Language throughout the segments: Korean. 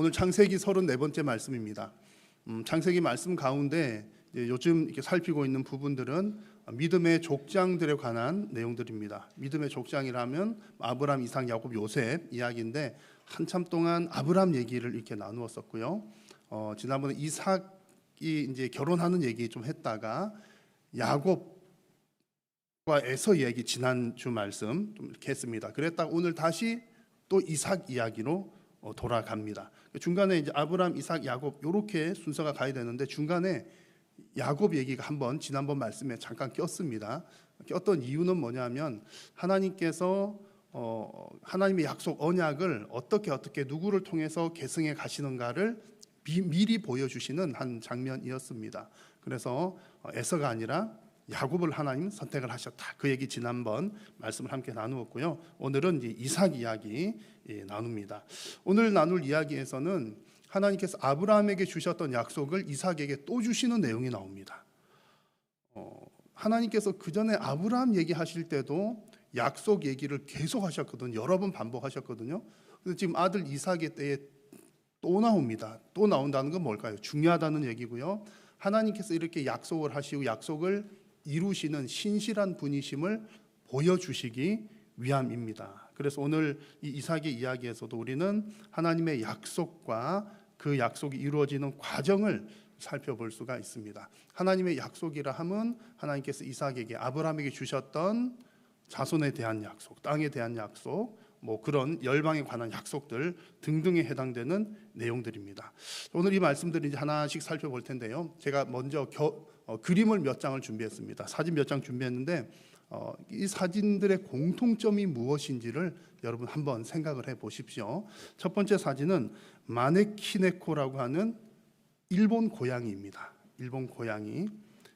오늘 창세기 34번째 말씀입니다. 창세기 말씀 가운데 요즘 이렇게 살피고 있는 부분들은 믿음의 족장들에 관한 내용들입니다. 믿음의 족장이라면 아브라함, 이삭, 야곱, 요셉 이야기인데 한참 동안 아브라함 얘기를 이렇게 나누었었고요. 지난번에 이삭이 이제 결혼하는 얘기 좀 했다가 야곱과 에서 얘기 지난주 말씀 좀 이렇게 했습니다. 그랬다 오늘 다시 또 이삭 이야기로 돌아갑니다. 중간에 이제 아브라함, 이삭, 야곱 이렇게 순서가 가야 되는데 중간에 야곱 얘기가 한번 지난번 말씀에 잠깐 꼈습니다. 꼈던 이유는 뭐냐면 하나님께서 하나님의 약속 언약을 어떻게 누구를 통해서 계승해 가시는가를 미리 보여주시는 한 장면이었습니다. 그래서 에서가 아니라 야곱을 하나님 선택을 하셨다. 그 얘기 지난번 말씀을 함께 나누었고요. 오늘은 이제 이삭 이야기 나눕니다. 오늘 나눌 이야기에서는 하나님께서 아브라함에게 주셨던 약속을 이삭에게 또 주시는 내용이 나옵니다. 하나님께서 그 전에 아브라함 얘기하실 때도 약속 얘기를 계속 하셨거든요. 여러 번 반복하셨거든요. 근데 지금 아들 이삭의 때에 또 나옵니다. 또 나온다는 건 뭘까요? 중요하다는 얘기고요. 하나님께서 이렇게 약속을 하시고 약속을 이루시는 신실한 분이심을 보여주시기 위함입니다. 그래서 오늘 이 이삭의 이야기에서도 우리는 하나님의 약속과 그 약속이 이루어지는 과정을 살펴볼 수가 있습니다. 하나님의 약속이라 함은 하나님께서 이삭에게 아브라함에게 주셨던 자손에 대한 약속, 땅에 대한 약속, 뭐 그런 열방에 관한 약속들 등등에 해당되는 내용들입니다. 오늘 이 말씀들을 이제 하나씩 살펴볼 텐데요. 제가 먼저 그림을 몇 장을 준비했습니다. 사진 몇 장 준비했는데 이 사진들의 공통점이 무엇인지를 여러분 한번 생각을 해보십시오. 첫 번째 사진은 마네키네코라고 하는 일본 고양이입니다. 일본 고양이.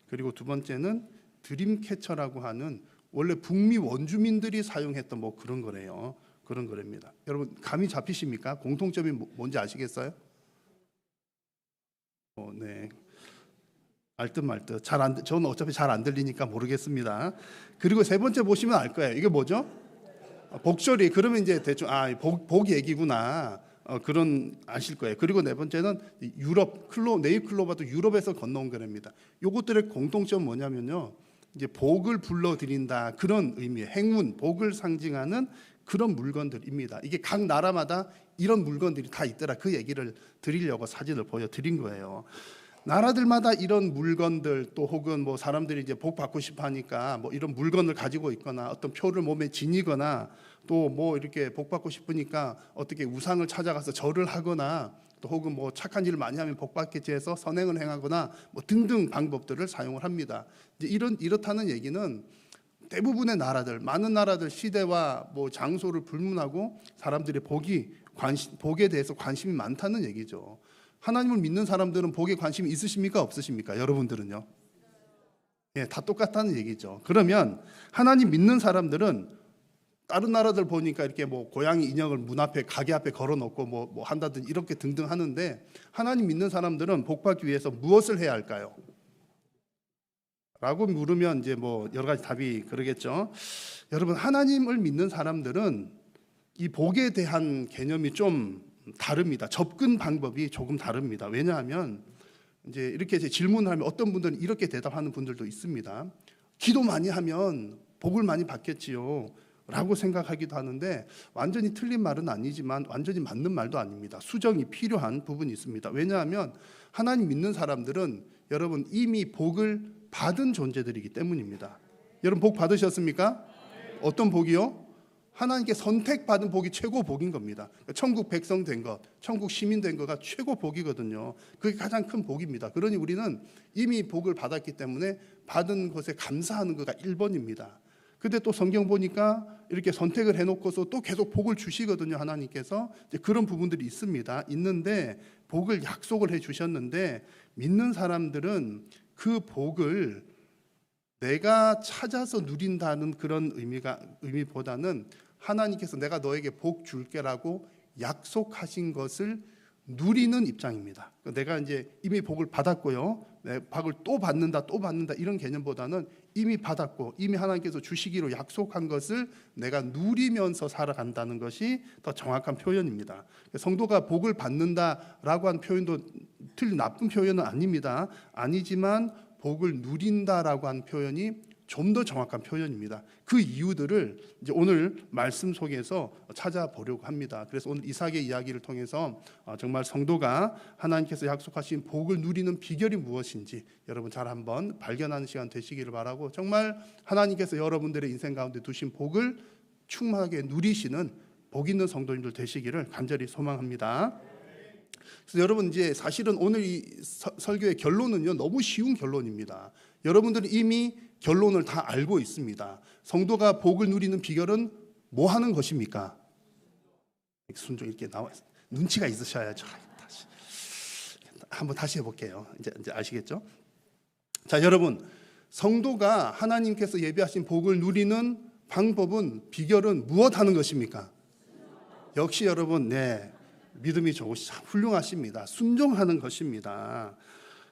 그리고 두 번째는 드림캐쳐라고 하는 원래 북미 원주민들이 사용했던 뭐 그런 거래요. 그런 거랍니다. 여러분 감이 잡히십니까? 공통점이 뭔지 아시겠어요? 네. 알듯 말듯. 저는 어차피 잘 안 들리니까 모르겠습니다. 그리고 세 번째 보시면 알 거예요. 이게 뭐죠? 복쇼리. 그러면 이제 대충 복 얘기구나. 그런 아실 거예요. 그리고 네 번째는 유럽 네잎 클로버도 유럽에서 건너온 거랍니다. 요것들의 공통점 뭐냐면요. 이제 복을 불러드린다 그런 의미의 행운, 복을 상징하는 그런 물건들입니다. 이게 각 나라마다 이런 물건들이 다 있더라. 그 얘기를 드리려고 사진을 보여드린 거예요. 나라들마다 이런 물건들 또 혹은 뭐 사람들이 이제 복 받고 싶어 하니까 뭐 이런 물건을 가지고 있거나 어떤 표를 몸에 지니거나 또 뭐 이렇게 복 받고 싶으니까 어떻게 우상을 찾아가서 절을 하거나 또 혹은 뭐 착한 일을 많이 하면 복 받겠지 해서 선행을 행하거나 뭐 등등 방법들을 사용을 합니다. 이제 이렇다는 얘기는 대부분의 나라들, 많은 나라들 시대와 뭐 장소를 불문하고 사람들의 복에 대해서 관심이 많다는 얘기죠. 하나님을 믿는 사람들은 복에 관심이 있으십니까? 없으십니까? 여러분들은요? 예, 다 똑같다는 얘기죠. 그러면 하나님 믿는 사람들은 다른 나라들 보니까 이렇게 뭐 고양이 인형을 문 앞에 가게 앞에 걸어놓고 뭐 한다든지 이렇게 등등 하는데 하나님 믿는 사람들은 복 받기 위해서 무엇을 해야 할까요? 라고 물으면 이제 뭐 여러 가지 답이 그러겠죠. 여러분 하나님을 믿는 사람들은 이 복에 대한 개념이 좀 다릅니다. 접근 방법이 조금 다릅니다. 왜냐하면 이제 이렇게 질문하면 어떤 분들은 이렇게 대답하는 분들도 있습니다. 기도 많이 하면 복을 많이 받겠지요. 라고 생각하기도 하는데 완전히 틀린 말은 아니지만 완전히 맞는 말도 아닙니다. 수정이 필요한 부분이 있습니다. 왜냐하면 하나님 믿는 사람들은 여러분 이미 복을 받은 존재들이기 때문입니다. 여러분 복 받으셨습니까? 어떤 복이요? 하나님께 선택받은 복이 최고 복인 겁니다. 천국 백성 된 것, 천국 시민 된 거가 최고 복이거든요. 그게 가장 큰 복입니다. 그러니 우리는 이미 복을 받았기 때문에 받은 것에 감사하는 거가 1번입니다. 근데 또 성경 보니까 이렇게 선택을 해놓고서 또 계속 복을 주시거든요. 하나님께서 이제 그런 부분들이 있는데 복을 약속을 해주셨는데 믿는 사람들은 그 복을 내가 찾아서 누린다는 그런 의미보다는 하나님께서 내가 너에게 복 줄게라고 약속하신 것을 누리는 입장입니다. 내가 이제 이미 복을 받았고요. 복을 또 받는다 이런 개념보다는 이미 받았고 이미 하나님께서 주시기로 약속한 것을 내가 누리면서 살아간다는 것이 더 정확한 표현입니다. 성도가 복을 받는다라고 한 표현도 나쁜 표현은 아닙니다. 아니지만 복을 누린다라고 한 표현이 좀 더 정확한 표현입니다. 그 이유들을 이제 오늘 말씀 속에서 찾아보려고 합니다. 그래서 오늘 이삭의 이야기를 통해서 정말 성도가 하나님께서 약속하신 복을 누리는 비결이 무엇인지 여러분 잘 한번 발견하는 시간 되시기를 바라고, 정말 하나님께서 여러분들의 인생 가운데 두신 복을 충만하게 누리시는 복 있는 성도님들 되시기를 간절히 소망합니다. 그래서 여러분, 이제 사실은 오늘 이 설교의 결론은요, 너무 쉬운 결론입니다. 여러분들은 이미 결론을 다 알고 있습니다. 성도가 복을 누리는 비결은 뭐 하는 것입니까? 순종, 이렇게 나와 눈치가 있으셔야죠. 다시 해볼게요. 이제 아시겠죠? 자, 여러분, 성도가 하나님께서 예비하신 복을 누리는 방법은, 비결은 무엇 하는 것입니까? 역시 여러분, 믿음이 좋으시죠. 훌륭하십니다. 순종하는 것입니다.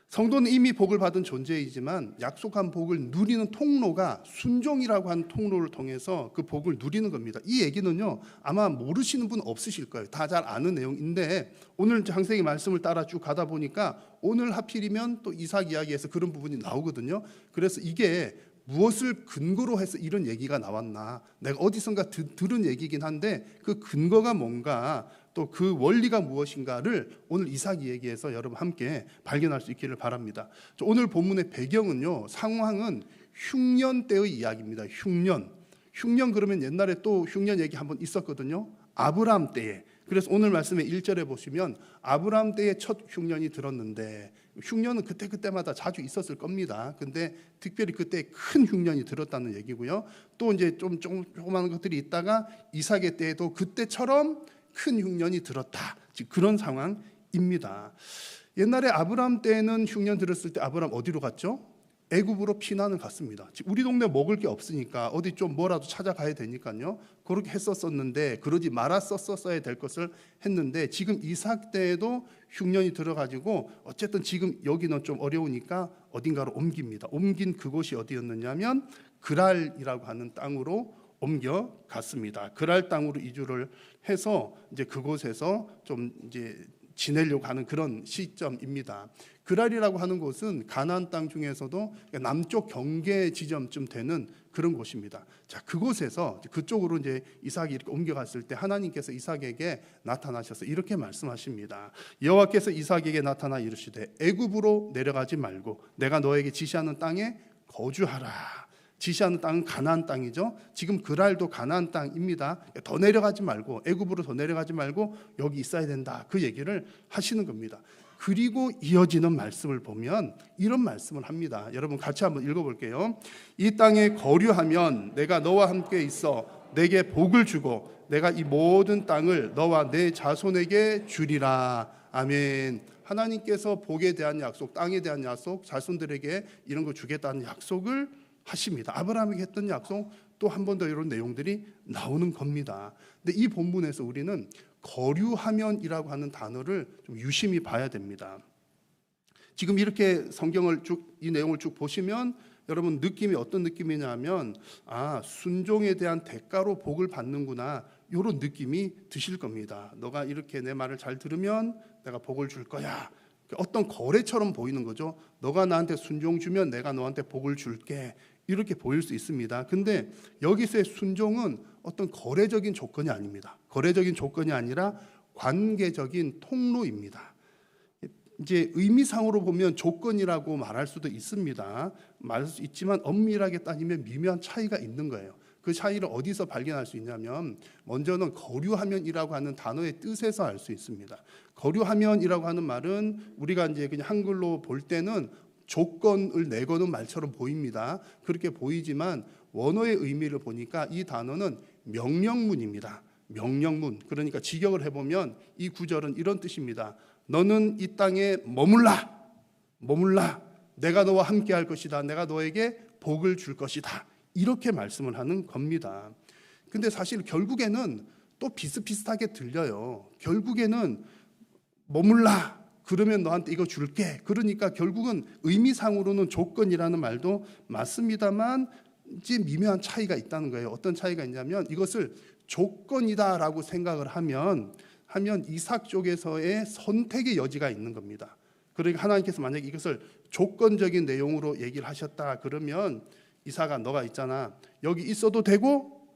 성도는 이미 복을 받은 존재이지만 약속한 복을 누리는 통로가 순종이라고 하는 통로를 통해서 그 복을 누리는 겁니다. 이 얘기는요, 아마 모르시는 분 없으실 거예요. 다 잘 아는 내용인데, 오늘 창세기 말씀을 따라 쭉 가다 보니까 오늘 하필이면 또 이삭 이야기에서 그런 부분이 나오거든요. 그래서 이게 무엇을 근거로 해서 이런 얘기가 나왔나, 내가 어디선가 들은 얘기긴 한데 그 근거가 뭔가, 또 그 원리가 무엇인가를 오늘 이삭 이야기에서 여러분 함께 발견할 수 있기를 바랍니다. 오늘 본문의 배경은요, 상황은 흉년 때의 이야기입니다. 흉년 그러면 옛날에 또 흉년 얘기 한번 있었거든요. 아브람 때에. 그래서 오늘 말씀의 1절에 보시면 아브람 때에 첫 흉년이 들었는데, 흉년은 그때마다 자주 있었을 겁니다. 근데 특별히 그때 큰 흉년이 들었다는 얘기고요. 또 이제 좀 조그마한 것들이 있다가 이삭의 때에도 그때처럼 큰 흉년이 들었다. 그런 상황입니다. 옛날에 아브람 때는 흉년 들었을 때 아브람 어디로 갔죠? 애굽으로 피난을 갔습니다. 우리 동네 먹을 게 없으니까 어디 좀 뭐라도 찾아가야 되니까요. 그렇게 했었었는데, 그러지 말았었어야 될 것을 했는데, 지금 이삭 때에도 흉년이 들어가지고 어쨌든 지금 여기는 좀 어려우니까 어딘가로 옮깁니다. 옮긴 그곳이 어디였느냐면 그랄이라고 하는 땅으로 옮겨갔습니다. 그랄 땅으로 이주를 해서 이제 그곳에서 좀 이제 지내려고 하는 그런 시점입니다. 그랄이라고 하는 곳은 가나안 땅 중에서도 남쪽 경계 지점쯤 되는 그런 곳입니다. 자, 그곳에서 그쪽으로 이제 이삭이 이렇게 옮겨갔을 때 하나님께서 이삭에게 나타나셔서 이렇게 말씀하십니다. 여호와께서 이삭에게 나타나 이르시되 애굽으로 내려가지 말고 내가 너에게 지시하는 땅에 거주하라. 지시하는 땅은 가나안 땅이죠. 지금 그랄도 가나안 땅입니다. 더 내려가지 말고, 애굽으로 더 내려가지 말고 여기 있어야 된다. 그 얘기를 하시는 겁니다. 그리고 이어지는 말씀을 보면 이런 말씀을 합니다. 여러분 같이 한번 읽어볼게요. 이 땅에 거류하면 내가 너와 함께 있어 내게 복을 주고 내가 이 모든 땅을 너와 내 자손에게 주리라. 아멘. 하나님께서 복에 대한 약속, 땅에 대한 약속, 자손들에게 이런 거 주겠다는 약속을 하십니다. 아브라함에게 했던 약속, 또 한 번 더 이런 내용들이 나오는 겁니다. 근데 이 본문에서 우리는 거류하면이라고 하는 단어를 좀 유심히 봐야 됩니다. 지금 이렇게 성경을 이 내용을 쭉 보시면 여러분 느낌이 어떤 느낌이냐면, 순종에 대한 대가로 복을 받는구나, 이런 느낌이 드실 겁니다. 너가 이렇게 내 말을 잘 들으면 내가 복을 줄 거야. 어떤 거래처럼 보이는 거죠. 너가 나한테 순종 주면 내가 너한테 복을 줄게, 이렇게 보일 수 있습니다. 근데 여기서의 순종은 어떤 거래적인 조건이 아닙니다. 거래적인 조건이 아니라 관계적인 통로입니다. 이제 의미상으로 보면 조건이라고 말할 수도 있습니다. 말할 수 있지만 엄밀하게 따지면 미묘한 차이가 있는 거예요. 그 차이를 어디서 발견할 수 있냐면, 먼저는 거류하면이라고 하는 단어의 뜻에서 알 수 있습니다. 거류하면이라고 하는 말은 우리가 이제 그냥 한글로 볼 때는 조건을 내거는 말처럼 보입니다. 그렇게 보이지만 원어의 의미를 보니까 이 단어는 명령문입니다. 명령문. 그러니까 직역을 해보면 이 구절은 이런 뜻입니다. 너는 이 땅에 머물라. 내가 너와 함께 할 것이다. 내가 너에게 복을 줄 것이다. 이렇게 말씀을 하는 겁니다. 근데 사실 결국에는 또 비슷비슷하게 들려요. 결국에는 머물라. 그러면 너한테 이거 줄게. 그러니까 결국은 의미상으로는 조건이라는 말도 맞습니다만 이제 미묘한 차이가 있다는 거예요. 어떤 차이가 있냐면 이것을 조건이다라고 생각을 하면 이삭 쪽에서의 선택의 여지가 있는 겁니다. 그러니까 하나님께서 만약에 이것을 조건적인 내용으로 얘기를 하셨다 그러면 이삭아 너가 있잖아. 여기 있어도 되고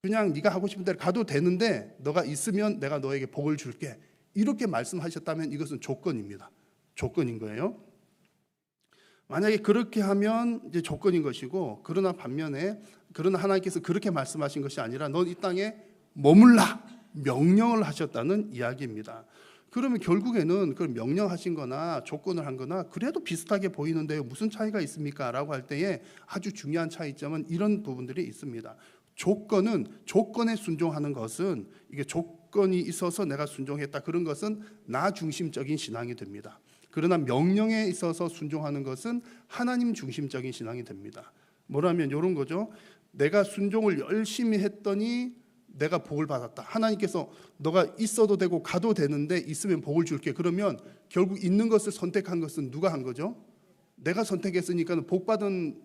그냥 네가 하고 싶은 대로 가도 되는데 너가 있으면 내가 너에게 복을 줄게. 이렇게 말씀하셨다면 이것은 조건입니다. 조건인 거예요. 만약에 그렇게 하면 이제 조건인 것이고 그러나 반면에 그러나 하나님께서 그렇게 말씀하신 것이 아니라 넌 이 땅에 머물라 명령을 하셨다는 이야기입니다. 그러면 결국에는 그걸 명령하신 거나 조건을 한 거나 그래도 비슷하게 보이는데요. 무슨 차이가 있습니까? 라고 할 때에 아주 중요한 차이점은 이런 부분들이 있습니다. 조건에 순종하는 것은 이게 조건이 있어서 내가 순종했다. 그런 것은 나 중심적인 신앙이 됩니다. 그러나 명령에 있어서 순종하는 것은 하나님 중심적인 신앙이 됩니다. 뭐라면 이런 거죠. 내가 순종을 열심히 했더니 내가 복을 받았다. 하나님께서 너가 있어도 되고 가도 되는데 있으면 복을 줄게. 그러면 결국 있는 것을 선택한 것은 누가 한 거죠? 내가 선택했으니까 복 받은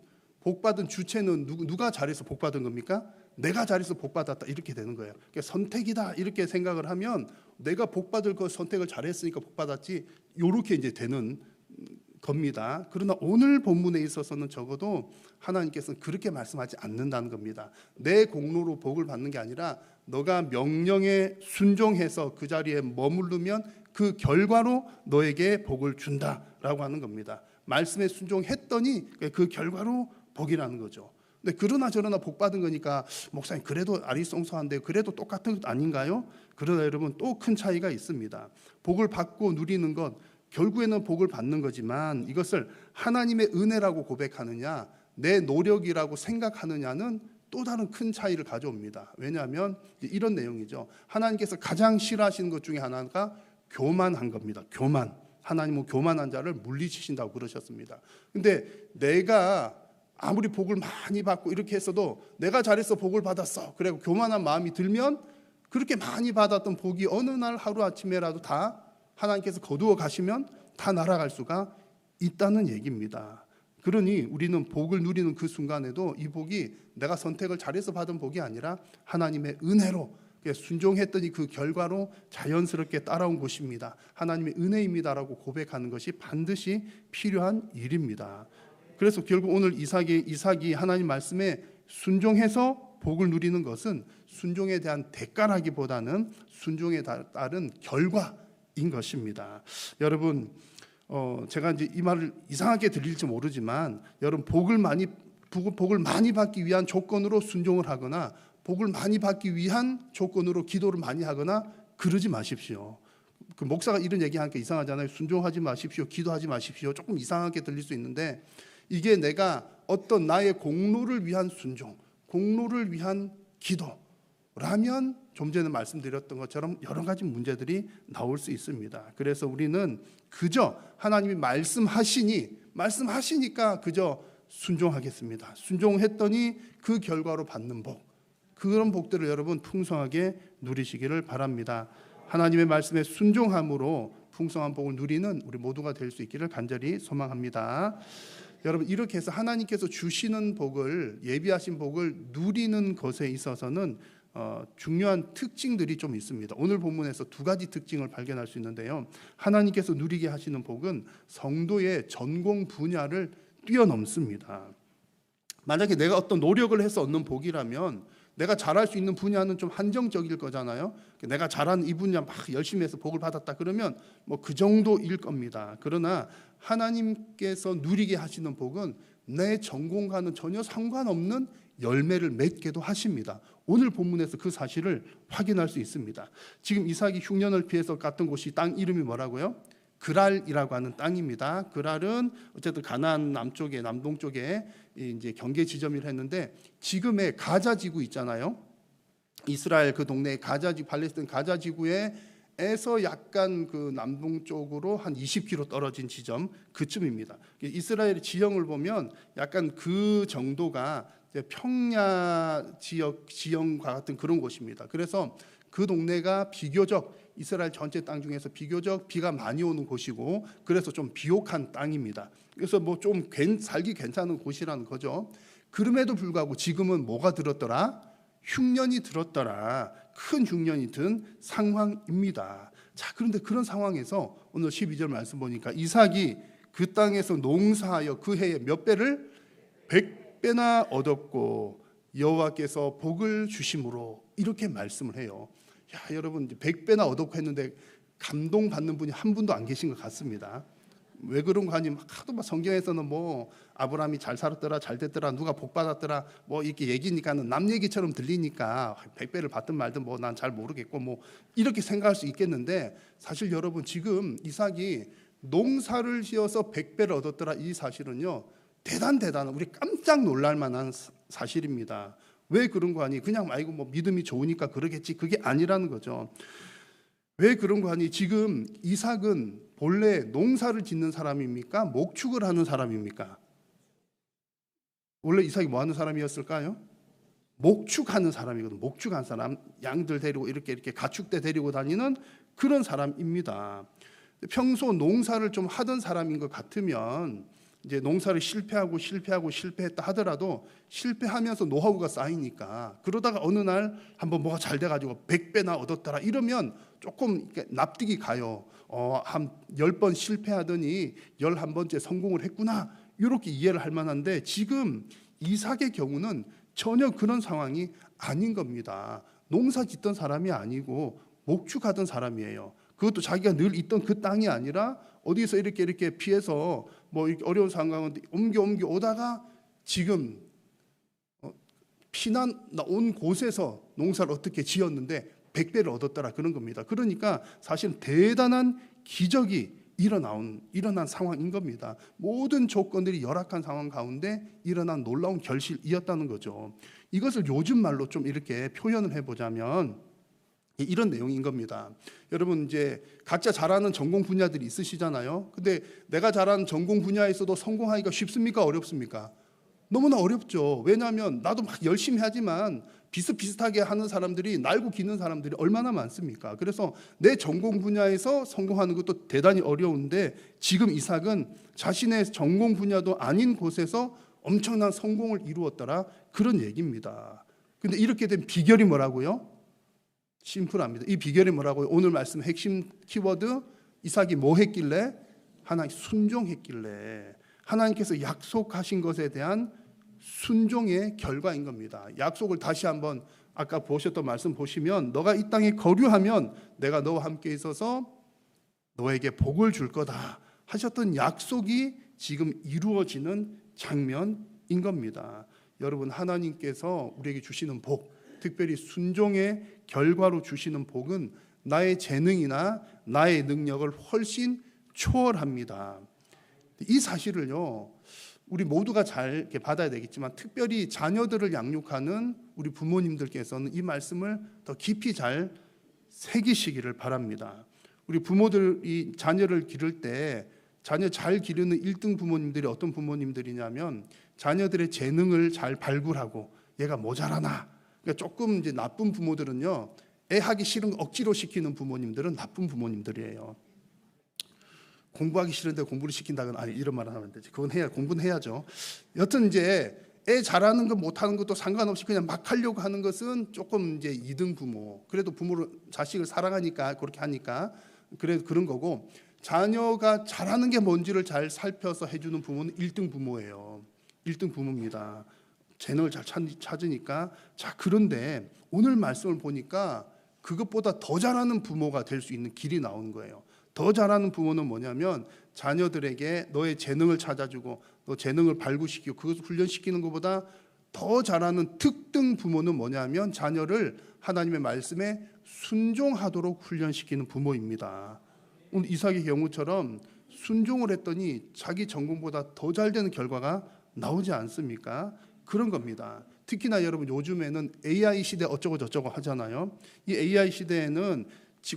주체는 누가 잘해서 복 받은 겁니까? 내가 잘해서 복 받았다 이렇게 되는 거예요. 그러니까 선택이다 이렇게 생각을 하면 내가 복 받을 거 선택을 잘했으니까 복 받았지 이렇게 이제 되는 겁니다. 그러나 오늘 본문에 있어서는 적어도 하나님께서는 그렇게 말씀하지 않는다는 겁니다. 내 공로로 복을 받는 게 아니라 너가 명령에 순종해서 그 자리에 머무르면 그 결과로 너에게 복을 준다라고 하는 겁니다. 말씀에 순종했더니 그 결과로 복이라는 거죠. 근데 그러나 저러나 복 받은 거니까 목사님 그래도 아리송소한데 그래도 똑같은 것 아닌가요? 그러나 여러분 또 큰 차이가 있습니다. 복을 받고 누리는 것 결국에는 복을 받는 거지만 이것을 하나님의 은혜라고 고백하느냐 내 노력이라고 생각하느냐는 또 다른 큰 차이를 가져옵니다. 왜냐하면 이런 내용이죠. 하나님께서 가장 싫어하시는 것 중에 하나가 교만한 겁니다. 교만. 하나님은 교만한 자를 물리치신다고 그러셨습니다. 근데 내가 아무리 복을 많이 받고 이렇게 했어도 내가 잘해서 복을 받았어. 그리고 교만한 마음이 들면 그렇게 많이 받았던 복이 어느 날 하루아침에라도 다 하나님께서 거두어 가시면 다 날아갈 수가 있다는 얘기입니다. 그러니 우리는 복을 누리는 그 순간에도 이 복이 내가 선택을 잘해서 받은 복이 아니라 하나님의 은혜로 순종했더니 그 결과로 자연스럽게 따라온 것입니다. 하나님의 은혜입니다라고 고백하는 것이 반드시 필요한 일입니다. 그래서 결국 오늘 이삭이 하나님 말씀에 순종해서 복을 누리는 것은 순종에 대한 대가라기보다는 순종에 따른 결과인 것입니다. 여러분, 제가 이제 이 말을 이상하게 들릴지 모르지만, 여러분 복을 많이 받기 위한 조건으로 순종을 하거나, 복을 많이 받기 위한 조건으로 기도를 많이 하거나 그러지 마십시오. 그 목사가 이런 얘기하니까 이상하잖아요. 순종하지 마십시오, 기도하지 마십시오. 조금 이상하게 들릴 수 있는데 이게 내가 어떤 나의 공로를 위한 순종, 공로를 위한 기도라면 좀 전에 말씀드렸던 것처럼 여러 가지 문제들이 나올 수 있습니다. 그래서 우리는 그저 하나님이 말씀하시니까 그저 순종하겠습니다. 순종했더니 그 결과로 받는 복, 그런 복들을 여러분 풍성하게 누리시기를 바랍니다. 하나님의 말씀에 순종함으로 풍성한 복을 누리는 우리 모두가 될 수 있기를 간절히 소망합니다. 여러분, 이렇게 해서 하나님께서 주시는 복을, 예비하신 복을 누리는 것에 있어서는 중요한 특징들이 좀 있습니다. 오늘 본문에서 두 가지 특징을 발견할 수 있는데요. 하나님께서 누리게 하시는 복은 성도의 전공 분야를 뛰어넘습니다. 만약에 내가 어떤 노력을 해서 얻는 복이라면 내가 잘할 수 있는 분야는 좀 한정적일 거잖아요. 내가 잘하는 이 분야 막 열심히 해서 복을 받았다 그러면 뭐 그 정도일 겁니다. 그러나 하나님께서 누리게 하시는 복은 내 전공과는 전혀 상관없는 열매를 맺게도 하십니다. 오늘 본문에서 그 사실을 확인할 수 있습니다. 지금 이삭이 흉년을 피해서 갔던 곳이 땅 이름이 뭐라고요? 그랄이라고 하는 땅입니다. 그랄은 어쨌든 가나안 남동쪽에 이제 경계 지점을 했는데 지금의 가자 지구 있잖아요. 이스라엘 그 동네 팔레스타인 가자 지구에서 약간 그 남동쪽으로 한 20km 떨어진 지점 그쯤입니다. 이스라엘의 지형을 보면 약간 그 정도가 평야 지형과 같은 그런 곳입니다. 그래서 그 동네가 비교적 이스라엘 전체 땅 중에서 비교적 비가 많이 오는 곳이고 그래서 좀 비옥한 땅입니다. 그래서 뭐 좀 살기 괜찮은 곳이라는 거죠. 그럼에도 불구하고 지금은 뭐가 들었더라? 흉년이 들었더라. 큰 흉년이 든 상황입니다. 자, 그런데 그런 상황에서 오늘 12절 말씀 보니까 이삭이 그 땅에서 농사하여 그 해에 몇 배를 100배나 얻었고 여호와께서 복을 주심으로 이렇게 말씀을 해요. 야, 여러분 100배나 얻었고 했는데 감동받는 분이 한 분도 안 계신 것 같습니다. 왜 그런 거 하니 하도 막 성경에서는 뭐 아브라함이 잘 살았더라, 잘 됐더라, 누가 복 받았더라 뭐 이렇게 얘기니까는 남 얘기처럼 들리니까 100배를 받든 말든 뭐 난 잘 모르겠고 뭐 이렇게 생각할 수 있겠는데 사실 여러분 지금 이삭이 농사를 지어서 100배를 얻었더라 이 사실은요 대단한 우리 깜짝 놀랄 만한 사실입니다. 왜 그런 거 하니 그냥 말고 뭐 믿음이 좋으니까 그러겠지 그게 아니라는 거죠. 왜 그런 거 하니 지금 이삭은 본래 농사를 짓는 사람입니까? 목축을 하는 사람입니까? 원래 이삭이 뭐 하는 사람이었을까요? 목축하는 사람이거든. 목축한 사람, 양들 데리고 이렇게 가축대 데리고 다니는 그런 사람입니다. 평소 농사를 좀 하던 사람인 것 같으면 이제 농사를 실패했다 하더라도 실패하면서 노하우가 쌓이니까 그러다가 어느 날 한번 뭐가 잘 돼가지고 100배나 얻었더라 이러면 조금 납득이 가요. 한 10번 실패하더니 11번째 성공을 했구나 이렇게 이해를 할 만한데 지금 이삭의 경우는 전혀 그런 상황이 아닌 겁니다. 농사 짓던 사람이 아니고 목축하던 사람이에요. 그것도 자기가 늘 있던 그 땅이 아니라 어디서 이렇게 피해서 뭐 이렇게 어려운 상황을 옮겨 오다가 지금 피난 온 곳에서 농사를 어떻게 지었는데 100배를 얻었더라 그런 겁니다. 그러니까 사실 대단한 기적이 일어난 상황인 겁니다. 모든 조건들이 열악한 상황 가운데 일어난 놀라운 결실이었다는 거죠. 이것을 요즘 말로 좀 이렇게 표현을 해보자면 이런 내용인 겁니다. 여러분 이제 각자 잘하는 전공 분야들이 있으시잖아요. 근데 내가 잘하는 전공 분야에서도 성공하기가 쉽습니까? 어렵습니까? 너무나 어렵죠. 왜냐하면 나도 막 열심히 하지만 비슷비슷하게 하는 사람들이 날고 기는 사람들이 얼마나 많습니까? 그래서 내 전공 분야에서 성공하는 것도 대단히 어려운데 지금 이삭은 자신의 전공 분야도 아닌 곳에서 엄청난 성공을 이루었더라 그런 얘기입니다. 근데 이렇게 된 비결이 뭐라고요? 심플합니다. 이 비결이 뭐라고요? 오늘 말씀 핵심 키워드 이삭이 뭐 했길래? 하나님 순종했길래 하나님께서 약속하신 것에 대한 순종의 결과인 겁니다. 약속을 다시 한번 아까 보셨던 말씀 보시면 너가 이 땅에 거류하면 내가 너와 함께 있어서 너에게 복을 줄 거다 하셨던 약속이 지금 이루어지는 장면인 겁니다. 여러분 하나님께서 우리에게 주시는 복 특별히 순종의 결과로 주시는 복은 나의 재능이나 나의 능력을 훨씬 초월합니다. 이 사실을요 우리 모두가 잘 이렇게 받아야 되겠지만 특별히 자녀들을 양육하는 우리 부모님들께서는 이 말씀을 더 깊이 잘 새기시기를 바랍니다. 우리 부모들이 자녀를 기를 때 자녀 잘 기르는 1등 부모님들이 어떤 부모님들이냐면 자녀들의 재능을 잘 발굴하고 얘가 뭐 잘하나. 그러니까 조금 이제 나쁜 부모들은요 애 하기 싫은 억지로 시키는 부모님들은 나쁜 부모님들이에요. 공부하기 싫은데 공부를 시킨다거나 아니 이런 말을 하면 되지. 그건 공부는 해야죠. 여튼 이제 애 잘하는 것 못하는 것도 상관없이 그냥 막 하려고 하는 것은 조금 이제 2등 부모. 그래도 부모를 자식을 사랑하니까 그렇게 하니까 그래도 그런 거고 자녀가 잘하는 게 뭔지를 잘 살펴서 해주는 부모는 1등 부모예요. 1등 부모입니다. 재능을 잘 찾으니까. 자 그런데 오늘 말씀을 보니까 그것보다 더 잘하는 부모가 될 수 있는 길이 나오는 거예요. 더 잘하는 부모는 뭐냐면 자녀들에게 너의 재능을 찾아주고 너 재능을 발굴시키고 그것을 훈련시키는 것보다 더 잘하는 특등 부모는 뭐냐면 자녀를 하나님의 말씀에 순종하도록 훈련시키는 부모입니다. 오늘 이삭의 경우처럼 순종을 했더니 자기 전공보다 더 잘 되는 결과가 나오지 않습니까? 그런 겁니다. 특히나 여러분 요즘에는 AI 시대 어쩌고 저쩌고 하잖아요. 이 AI 시대에는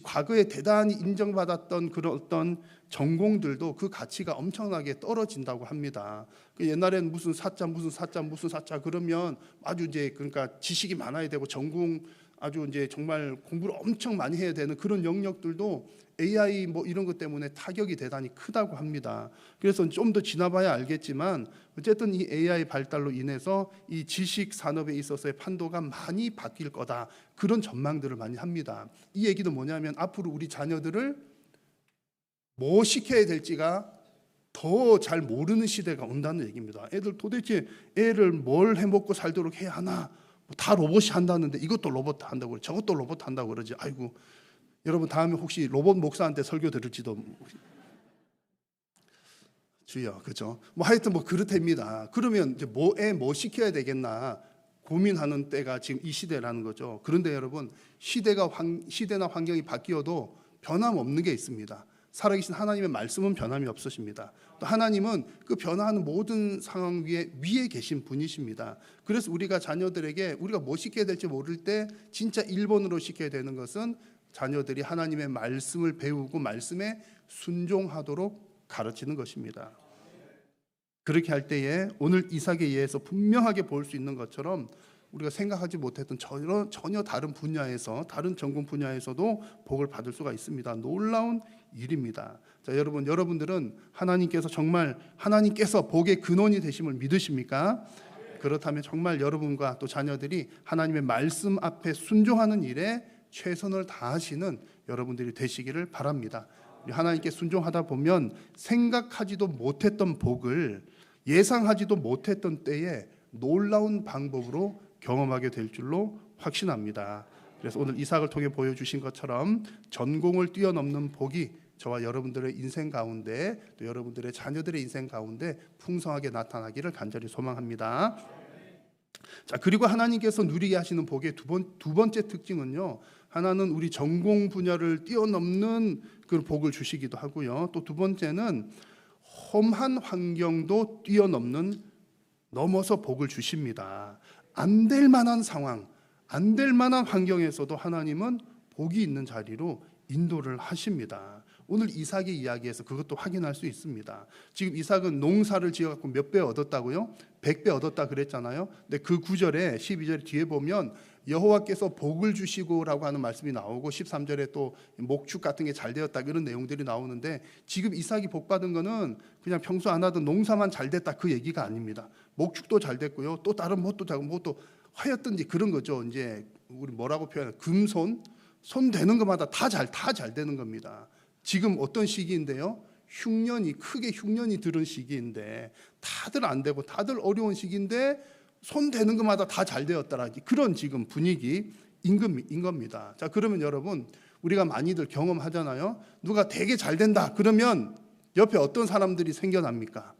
과거에 대단히 인정받았던 그런 어떤 전공들도 그 가치가 엄청나게 떨어진다고 합니다. 옛날에는 무슨 사자 그러면 아주 이제 그러니까 지식이 많아야 되고 전공 아주 이제 정말 공부를 엄청 많이 해야 되는 그런 영역들도 AI 뭐 이런 것 때문에 타격이 대단히 크다고 합니다. 그래서 좀 더 지나봐야 알겠지만 어쨌든 이 AI 발달로 인해서 이 지식 산업에 있어서의 판도가 많이 바뀔 거다. 그런 전망들을 많이 합니다. 이 얘기도 뭐냐면 앞으로 우리 자녀들을 뭐 시켜야 될지가 더 잘 모르는 시대가 온다는 얘기입니다. 애들 도대체 애를 뭘 해먹고 살도록 해야 하나? 다 로봇이 한다는데 이것도 로봇 한다고 그래, 저것도 로봇 한다고 그러지. 아이고, 여러분 다음에 혹시 로봇 목사한테 설교 들을지도 주여, 그죠? 뭐 하여튼 뭐 그렇답니다. 그러면 이제 뭐 시켜야 되겠나 고민하는 때가 지금 이 시대라는 거죠. 그런데 여러분 시대나 환경이 바뀌어도 변함없는 게 있습니다. 살아계신 하나님의 말씀은 변함이 없으십니다. 또 하나님은 그 변화하는 모든 상황 위에 계신 분이십니다. 그래서 우리가 자녀들에게 우리가 뭐 시켜야 될지 모를 때 진짜 1번으로 시켜야 되는 것은 자녀들이 하나님의 말씀을 배우고 말씀에 순종하도록 가르치는 것입니다. 그렇게 할 때에 오늘 이삭에 의해서 분명하게 볼 수 있는 것처럼 우리가 생각하지 못했던 전혀 다른 분야에서, 다른 전공 분야에서도 복을 받을 수가 있습니다. 놀라운 일입니다. 자, 여러분들은 하나님께서 복의 근원이 되심을 믿으십니까? 그렇다면 정말 여러분과 또 자녀들이 하나님의 말씀 앞에 순종하는 일에 최선을 다하시는 여러분들이 되시기를 바랍니다. 하나님께 순종하다 보면 생각하지도 못했던 복을 예상하지도 못했던 때에 놀라운 방법으로 경험하게 될 줄로 확신합니다. 그래서 오늘 이삭을 통해 보여주신 것처럼 전공을 뛰어넘는 복이 저와 여러분들의 인생 가운데 또 여러분들의 자녀들의 인생 가운데 풍성하게 나타나기를 간절히 소망합니다. 자, 그리고 하나님께서 누리게 하시는 복의 두 번째 특징은요, 하나는 우리 전공 분야를 뛰어넘는 그 복을 주시기도 하고요, 또 두 번째는 험한 환경도 넘어서 복을 주십니다. 안 될 만한 상황, 안 될 만한 환경에서도 하나님은 복이 있는 자리로 인도를 하십니다. 오늘 이삭의 이야기에서 그것도 확인할 수 있습니다. 지금 이삭은 농사를 지어갖고 몇 배 얻었다고요? 100배 얻었다 그랬잖아요. 근데 그 9절에 12절 뒤에 보면 여호와께서 복을 주시고라고 하는 말씀이 나오고 13절에 또 목축 같은 게 잘 되었다 이런 내용들이 나오는데 지금 이삭이 복 받은 거는 그냥 평소 안 하던 농사만 잘 됐다 그 얘기가 아닙니다. 목축도 잘 됐고요. 또 다른 뭣도 하였든지 그런 거죠. 이제 우리 뭐라고 표현해? 금손? 손 되는 것마다 다 잘 되는 겁니다. 지금 어떤 시기인데요? 크게 흉년이 들은 시기인데 다들 안 되고 다들 어려운 시기인데 손 되는 것마다 다 잘 되었더라. 그런 지금 분위기인 겁니다. 자, 그러면 여러분 우리가 많이들 경험하잖아요. 누가 되게 잘 된다 그러면 옆에 어떤 사람들이 생겨납니까?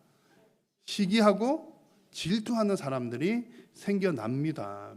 시기하고 질투하는 사람들이 생겨납니다.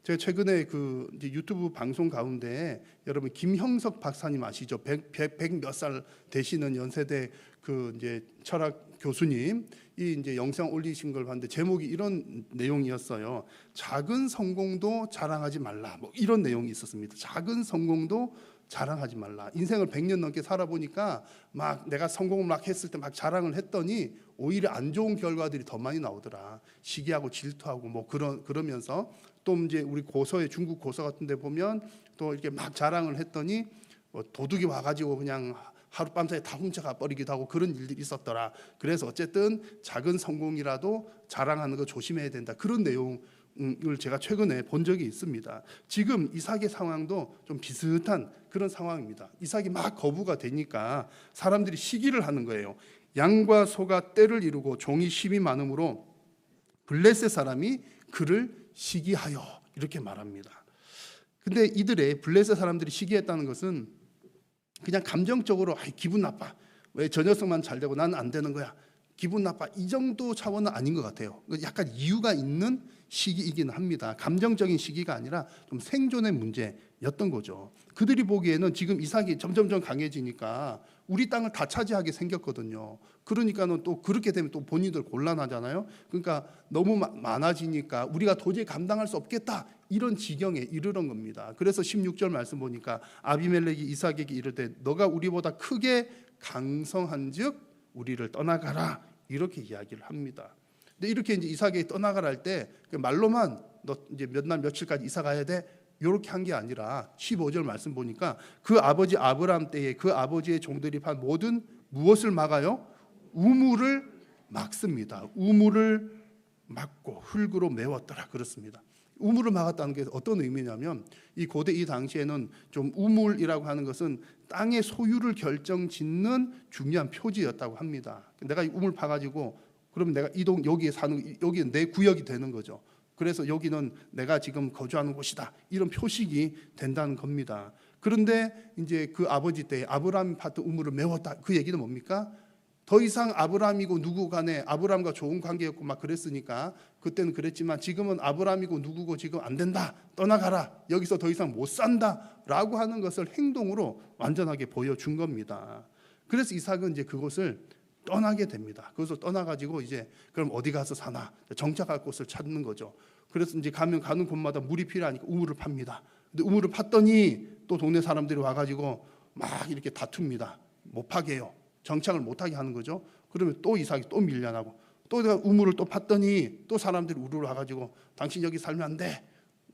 제가 최근에 그 이제 유튜브 방송 가운데 여러분 김형석 박사님 아시죠? 100 몇 살 되시는 연세대 그 이제 철학 교수님 이 이제 영상 올리신 걸 봤는데 제목이 이런 내용이었어요. 작은 성공도 자랑하지 말라. 뭐 이런 내용이 있었습니다. 작은 성공도 자랑하지 말라. 인생을 100년 넘게 살아보니까 막 내가 성공을 막 했을 때 막 자랑을 했더니 오히려 안 좋은 결과들이 더 많이 나오더라. 시기하고 질투하고 뭐 그러면서 또 이제 우리 중국 고서 같은 데 보면 또 이렇게 막 자랑을 했더니 뭐 도둑이 와가지고 그냥 하룻밤 사이에 다 훔쳐가 버리기도 하고 그런 일들이 있었더라. 그래서 어쨌든 작은 성공이라도 자랑하는 거 조심해야 된다. 그런 내용을 제가 최근에 본 적이 있습니다. 지금 이삭의 상황도 좀 비슷한 그런 상황입니다. 이삭이 막 거부가 되니까 사람들이 시기를 하는 거예요. 양과 소가 떼를 이루고 종이 심이 많음으로 블레셋 사람이 그를 시기하여 이렇게 말합니다. 근데 이들의 블레셋 사람들이 시기했다는 것은 그냥 감정적으로 기분 나빠. 왜 저 녀석만 잘 되고 나는 안 되는 거야. 기분 나빠. 이 정도 차원은 아닌 것 같아요. 약간 이유가 있는 시기이긴 합니다. 감정적인 시기가 아니라 좀 생존의 문제였던 거죠. 그들이 보기에는 지금 이삭이 점점점 강해지니까 우리 땅을 다 차지하게 생겼거든요. 그러니까는 또 그렇게 되면 또 본인들 곤란하잖아요. 그러니까 너무 많아지니까 우리가 도저히 감당할 수 없겠다. 이런 지경에 이르는 겁니다. 그래서 16절 말씀 보니까 아비멜렉이 이삭에게 이르되 너가 우리보다 크게 강성한즉 우리를 떠나가라 이렇게 이야기를 합니다. 근데 이렇게 이제 이삭이 떠나가라 할 때 말로만 너 이제 몇 날 며칠까지 이사 가야 돼 이렇게 한 게 아니라 15절 말씀 보니까 그 아버지 아브라함 때에 그 아버지의 종들이 한 모든 무엇을 막아요? 우물을 막습니다. 우물을 막고 흙으로 메웠더라 그렇습니다. 우물을 막았다는 게 어떤 의미냐면 이 고대 이 당시에는 좀 우물이라고 하는 것은 땅의 소유를 결정짓는 중요한 표지였다고 합니다. 내가 이 우물 파가지고 그러면 내가 이동 여기에 사는 여기는 내 구역이 되는 거죠. 그래서 여기는 내가 지금 거주하는 곳이다. 이런 표식이 된다는 겁니다. 그런데 이제 그 아버지 때 아브라함이 팠던 우물을 메웠다. 그 얘기는 뭡니까? 더 이상 아브라함이고 누구 간에 아브라함과 좋은 관계였고 막 그랬으니까 그때는 그랬지만 지금은 아브라함이고 누구고 지금 안 된다. 떠나가라. 여기서 더 이상 못 산다라고 하는 것을 행동으로 완전하게 보여준 겁니다. 그래서 이삭은 이제 그곳을 떠나게 됩니다. 그것을 떠나가지고 이제 그럼 어디 가서 사나 정착할 곳을 찾는 거죠. 그래서 이제 가는 곳마다 물이 필요하니까 우물을 팝니다. 근데 우물을 팠더니 또 동네 사람들이 와가지고 막 이렇게 다툽니다. 못 파게 해요. 정착을 못하게 하는 거죠. 그러면 또 이삭이 또 밀려나고 또 내가 우물을 또 팠더니 또 사람들이 우르르 와가지고 당신 여기 살면 안 돼.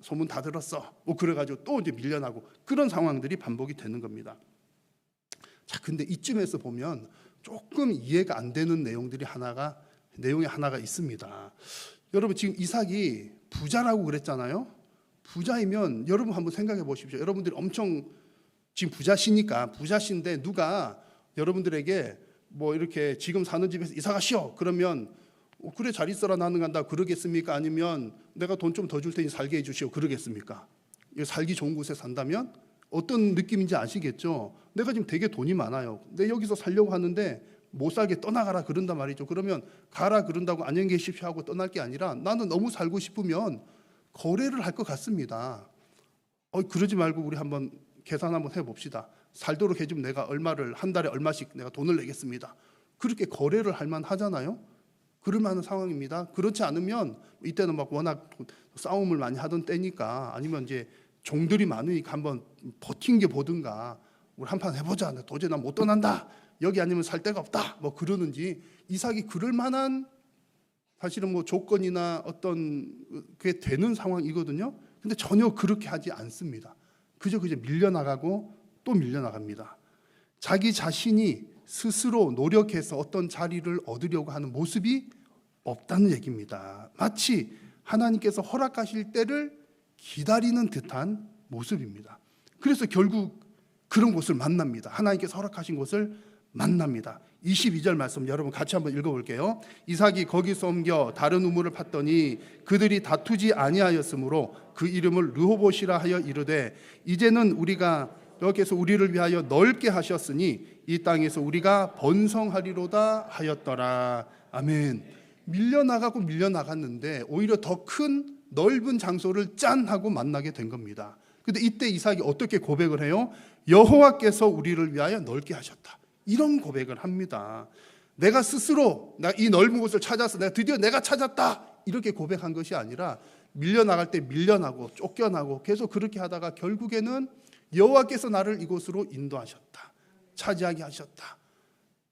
소문 다 들었어. 뭐 그래가지고 또 이제 밀려나고 그런 상황들이 반복이 되는 겁니다. 자, 근데 이쯤에서 보면 조금 이해가 안 되는 내용이 하나가 있습니다. 여러분 지금 이삭이 부자라고 그랬잖아요. 부자이면 여러분 한번 생각해 보십시오. 여러분들이 엄청 지금 부자신데 누가 여러분들에게 뭐 이렇게 지금 사는 집에서 이사 가시오 그러면 그래 잘 있어라 나는 간다 그러겠습니까? 아니면 내가 돈 좀 더 줄 테니 살게 해주시오 그러겠습니까? 살기 좋은 곳에 산다면 어떤 느낌인지 아시겠죠? 내가 지금 되게 돈이 많아요. 내 여기서 살려고 하는데 못 살게 떠나가라 그런단 말이죠. 그러면 가라 그런다고 안녕히 계십시오 하고 떠날 게 아니라 나는 너무 살고 싶으면 거래를 할 것 같습니다. 그러지 말고 우리 한번 계산 한번 해봅시다. 살도록 해주면 내가 얼마를 한 달에 얼마씩 내가 돈을 내겠습니다. 그렇게 거래를 할 만하잖아요. 그럴 만한 상황입니다. 그렇지 않으면 이때는 막 워낙 싸움을 많이 하던 때니까 아니면 이제 종들이 많으니까 한번 버틴 게 보든가 우리 한판 해보자. 도저히 난 못 떠난다. 여기 아니면 살 데가 없다. 뭐 그러는지 이삭이 그럴 만한 사실은 뭐 조건이나 어떤 그게 되는 상황이거든요. 근데 전혀 그렇게 하지 않습니다. 그저 밀려나가고 또 밀려나갑니다. 자기 자신이 스스로 노력해서 어떤 자리를 얻으려고 하는 모습이 없다는 얘기입니다. 마치 하나님께서 허락하실 때를 기다리는 듯한 모습입니다. 그래서 결국 그런 곳을 만납니다. 하나님께서 허락하신 곳을 만납니다. 22절 말씀 여러분 같이 한번 읽어볼게요. 이삭이 거기서 옮겨 다른 우물을 팠더니 그들이 다투지 아니하였으므로 그 이름을 르호봇이라 하여 이르되 이제는 우리가 여기서 우리를 위하여 넓게 하셨으니 이 땅에서 우리가 번성하리로다 하였더라. 아멘. 밀려나갔는데 오히려 더 큰 넓은 장소를 짠 하고 만나게 된 겁니다. 근데 이때 이삭이 어떻게 고백을 해요? 여호와께서 우리를 위하여 넓게 하셨다. 이런 고백을 합니다. 내가 스스로 이 넓은 곳을 찾아서 드디어 내가 찾았다. 이렇게 고백한 것이 아니라 밀려나갈 때 밀려나고 쫓겨나고 계속 그렇게 하다가 결국에는 여호와께서 나를 이곳으로 인도하셨다. 차지하게 하셨다.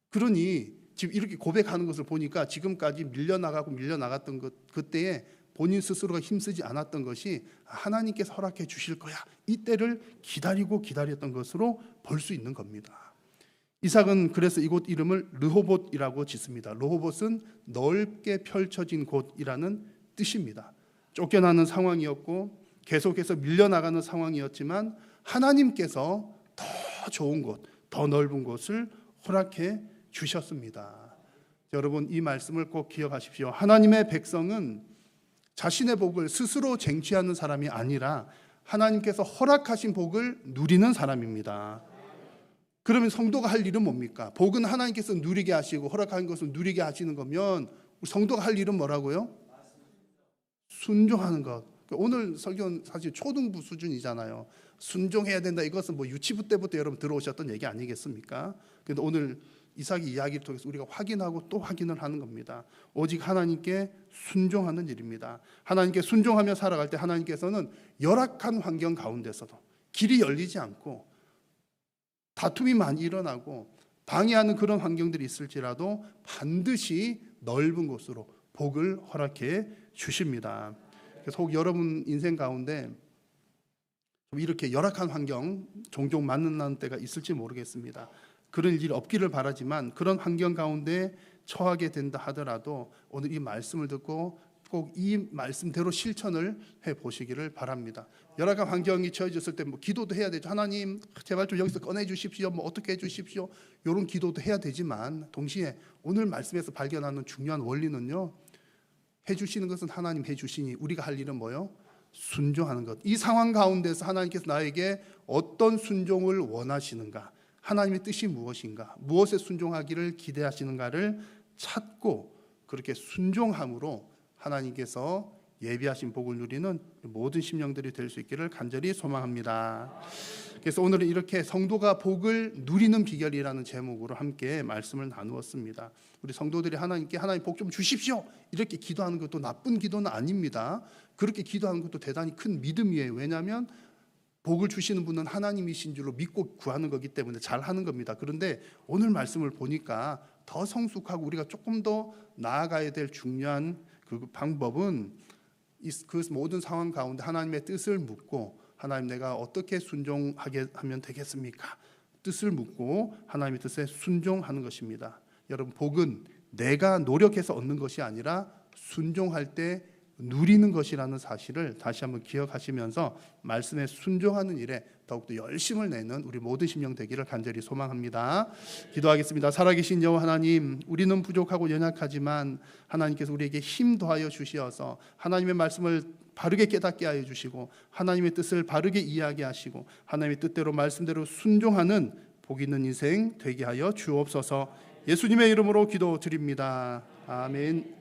그러니 지금 이렇게 고백하는 것을 보니까 지금까지 밀려나갔던 것 그때에 본인 스스로가 힘쓰지 않았던 것이 하나님께서 허락해 주실 거야. 이때를 기다렸던 것으로 볼 수 있는 겁니다. 이삭은 그래서 이곳 이름을 르호봇이라고 짓습니다. 르호봇은 넓게 펼쳐진 곳이라는 뜻입니다. 쫓겨나는 상황이었고 계속해서 밀려나가는 상황이었지만 하나님께서 더 좋은 곳, 더 넓은 곳을 허락해 주셨습니다. 여러분 이 말씀을 꼭 기억하십시오. 하나님의 백성은 자신의 복을 스스로 쟁취하는 사람이 아니라 하나님께서 허락하신 복을 누리는 사람입니다. 그러면 성도가 할 일은 뭡니까? 복은 하나님께서 누리게 하시고 허락한 것을 누리게 하시는 거면 성도가 할 일은 뭐라고요? 순종하는 것. 오늘 설교는 사실 초등부 수준이잖아요. 순종해야 된다. 이것은 뭐 유치부 때부터 여러분 들어오셨던 얘기 아니겠습니까? 그런데 오늘 이삭의 이야기를 통해서 우리가 확인하고 또 확인을 하는 겁니다. 오직 하나님께 순종하는 일입니다. 하나님께 순종하며 살아갈 때 하나님께서는 열악한 환경 가운데서도 길이 열리지 않고 다툼이 많이 일어나고 방해하는 그런 환경들이 있을지라도 반드시 넓은 곳으로 복을 허락해 주십니다. 그래서 혹 여러분 인생 가운데 이렇게 열악한 환경 종종 만나는 때가 있을지 모르겠습니다. 그런 일이 없기를 바라지만 그런 환경 가운데 처하게 된다 하더라도 오늘 이 말씀을 듣고 꼭 이 말씀대로 실천을 해 보시기를 바랍니다. 열악한 환경이 처해졌을 때 뭐 기도도 해야 되죠. 하나님 제발 좀 여기서 꺼내 주십시오. 뭐 어떻게 해 주십시오. 이런 기도도 해야 되지만 동시에 오늘 말씀에서 발견하는 중요한 원리는요. 해 주시는 것은 하나님 해 주시니 우리가 할 일은 뭐요? 순종하는 것. 이 상황 가운데서 하나님께서 나에게 어떤 순종을 원하시는가? 하나님의 뜻이 무엇인가? 무엇에 순종하기를 기대하시는가를 찾고 그렇게 순종함으로 하나님께서 예비하신 복을 누리는 모든 심령들이 될 수 있기를 간절히 소망합니다. 그래서 오늘은 이렇게 성도가 복을 누리는 비결이라는 제목으로 함께 말씀을 나누었습니다. 우리 성도들이 하나님께 하나님 복 좀 주십시오 이렇게 기도하는 것도 나쁜 기도는 아닙니다. 그렇게 기도하는 것도 대단히 큰 믿음이에요. 왜냐하면 복을 주시는 분은 하나님이신 줄로 믿고 구하는 거기 때문에 잘하는 겁니다. 그런데 오늘 말씀을 보니까 더 성숙하고 우리가 조금 더 나아가야 될 중요한 그 방법은 그 모든 상황 가운데 하나님의 뜻을 묻고 하나님 내가 어떻게 순종하게 하면 되겠습니까? 뜻을 묻고 하나님의 뜻에 순종하는 것입니다. 여러분 복은 내가 노력해서 얻는 것이 아니라 순종할 때 누리는 것이라는 사실을 다시 한번 기억하시면서 말씀에 순종하는 일에 더욱더 열심을 내는 우리 모든 심령 되기를 간절히 소망합니다. 기도하겠습니다. 살아계신 여호와 하나님, 우리는 부족하고 연약하지만 하나님께서 우리에게 힘 더하여 주시어서 하나님의 말씀을 바르게 깨닫게 하여 주시고 하나님의 뜻을 바르게 이해하게 하시고 하나님의 뜻대로 말씀대로 순종하는 복 있는 인생 되게 하여 주옵소서. 예수님의 이름으로 기도드립니다. 아멘.